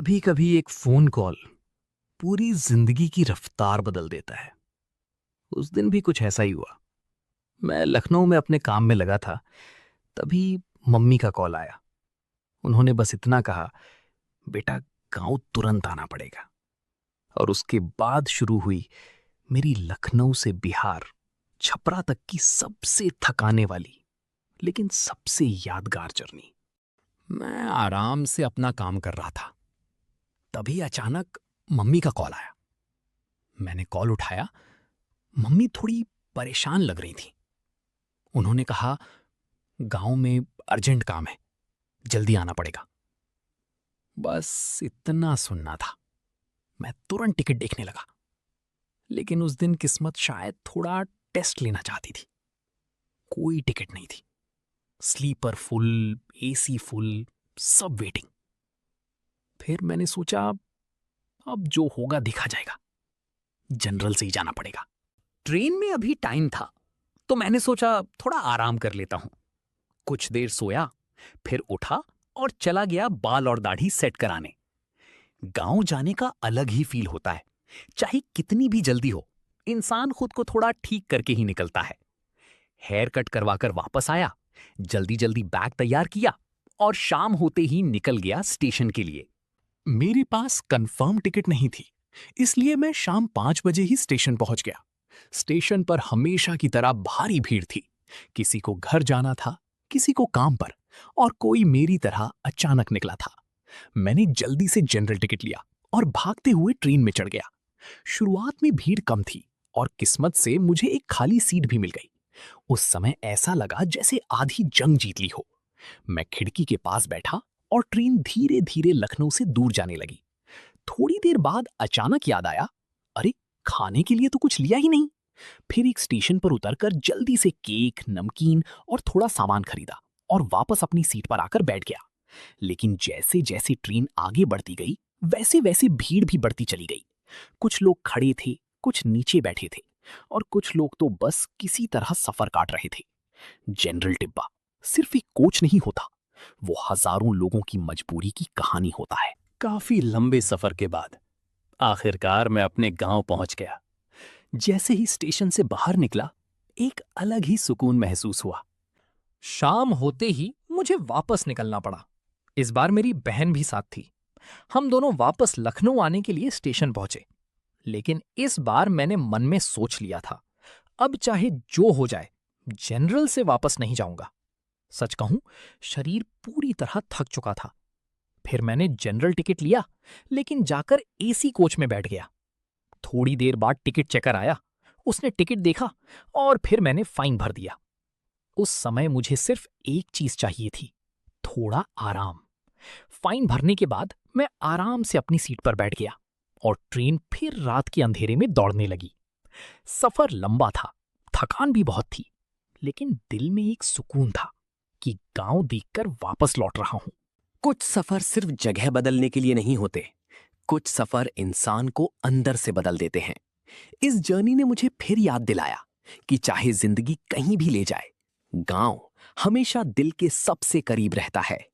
कभी कभी एक फोन कॉल पूरी जिंदगी की रफ्तार बदल देता है। उस दिन भी कुछ ऐसा ही हुआ। मैं लखनऊ में अपने काम में लगा था, तभी मम्मी का कॉल आया। उन्होंने बस इतना कहा, बेटा गांव तुरंत आना पड़ेगा। और उसके बाद शुरू हुई मेरी लखनऊ से बिहार, छपरा तक की सबसे थकाने वाली लेकिन सबसे यादगार जर्नी। मैं आराम से अपना काम कर रहा था, तभी अचानक मम्मी का कॉल आया। मैंने कॉल उठाया। मम्मी थोड़ी परेशान लग रही थी। उन्होंने कहा, गांव में अर्जेंट काम है, जल्दी आना पड़ेगा। बस इतना सुनना था। मैं तुरंत टिकट देखने लगा। लेकिन उस दिन किस्मत शायद थोड़ा टेस्ट लेना चाहती थी। कोई टिकट नहीं थी। स्लीपर फुल, एसी फुल, सब वेटिंग। फिर मैंने सोचा, अब जो होगा देखा जाएगा, जनरल से ही जाना पड़ेगा। ट्रेन में अभी टाइम था, तो मैंने सोचा थोड़ा आराम कर लेता हूं। कुछ देर सोया, फिर उठा और चला गया बाल और दाढ़ी सेट कराने। गांव जाने का अलग ही फील होता है। चाहे कितनी भी जल्दी हो, इंसान खुद को थोड़ा ठीक करके ही निकलता है। हेयर कट करवाकर वापस आया, जल्दी जल्दी बैग तैयार किया और शाम होते ही निकल गया स्टेशन के लिए। मेरे पास कंफर्म टिकट नहीं थी, इसलिए मैं शाम 5 बजे ही स्टेशन पहुंच गया। स्टेशन पर हमेशा की तरह भारी भीड़ थी। किसी को घर जाना था, किसी को काम पर, और कोई मेरी तरह अचानक निकला था। मैंने जल्दी से जनरल टिकट लिया और भागते हुए ट्रेन में चढ़ गया। शुरुआत में भीड़ कम थी और किस्मत से मुझे एक खाली सीट भी मिल गई। उस समय ऐसा लगा जैसे आधी जंग जीत ली हो। मैं खिड़की के पास बैठा और ट्रेन धीरे धीरे लखनऊ से दूर जाने लगी। थोड़ी देर बाद अचानक याद आया, अरे खाने के लिए तो कुछ लिया ही नहीं। फिर एक स्टेशन पर उतरकर जल्दी से केक, नमकीन और थोड़ा सामान खरीदा और वापस अपनी सीट पर आकर बैठ गया। लेकिन जैसे जैसे ट्रेन आगे बढ़ती गई, वैसे वैसे भीड़ भी बढ़ती चली गई। कुछ लोग खड़े थे, कुछ नीचे बैठे थे, और कुछ लोग तो बस किसी तरह सफर काट रहे थे। जनरल डिब्बा सिर्फ एक कोच नहीं होता, वो हजारों लोगों की मजबूरी की कहानी होता है। काफी लंबे सफर के बाद आखिरकार मैं अपने गांव पहुंच गया। जैसे ही स्टेशन से बाहर निकला, एक अलग ही सुकून महसूस हुआ। शाम होते ही मुझे वापस निकलना पड़ा। इस बार मेरी बहन भी साथ थी। हम दोनों वापस लखनऊ आने के लिए स्टेशन पहुंचे। लेकिन इस बार मैंने मन में सोच लिया था, अब चाहे जो हो जाए, जनरल से वापस नहीं जाऊंगा। सच कहूं, शरीर पूरी तरह थक चुका था। फिर मैंने जनरल टिकट लिया, लेकिन जाकर एसी कोच में बैठ गया। थोड़ी देर बाद टिकट चेकर आया। उसने टिकट देखा और फिर मैंने फाइन भर दिया। उस समय मुझे सिर्फ एक चीज चाहिए थी, थोड़ा आराम। फाइन भरने के बाद मैं आराम से अपनी सीट पर बैठ गया और ट्रेन फिर रात के अंधेरे में दौड़ने लगी। सफर लंबा था, थकान भी बहुत थी, लेकिन दिल में एक सुकून था कि गांव देखकर वापस लौट रहा हूं। कुछ सफर सिर्फ जगह बदलने के लिए नहीं होते, कुछ सफर इंसान को अंदर से बदल देते हैं। इस जर्नी ने मुझे फिर याद दिलाया कि चाहे जिंदगी कहीं भी ले जाए, गांव हमेशा दिल के सबसे करीब रहता है।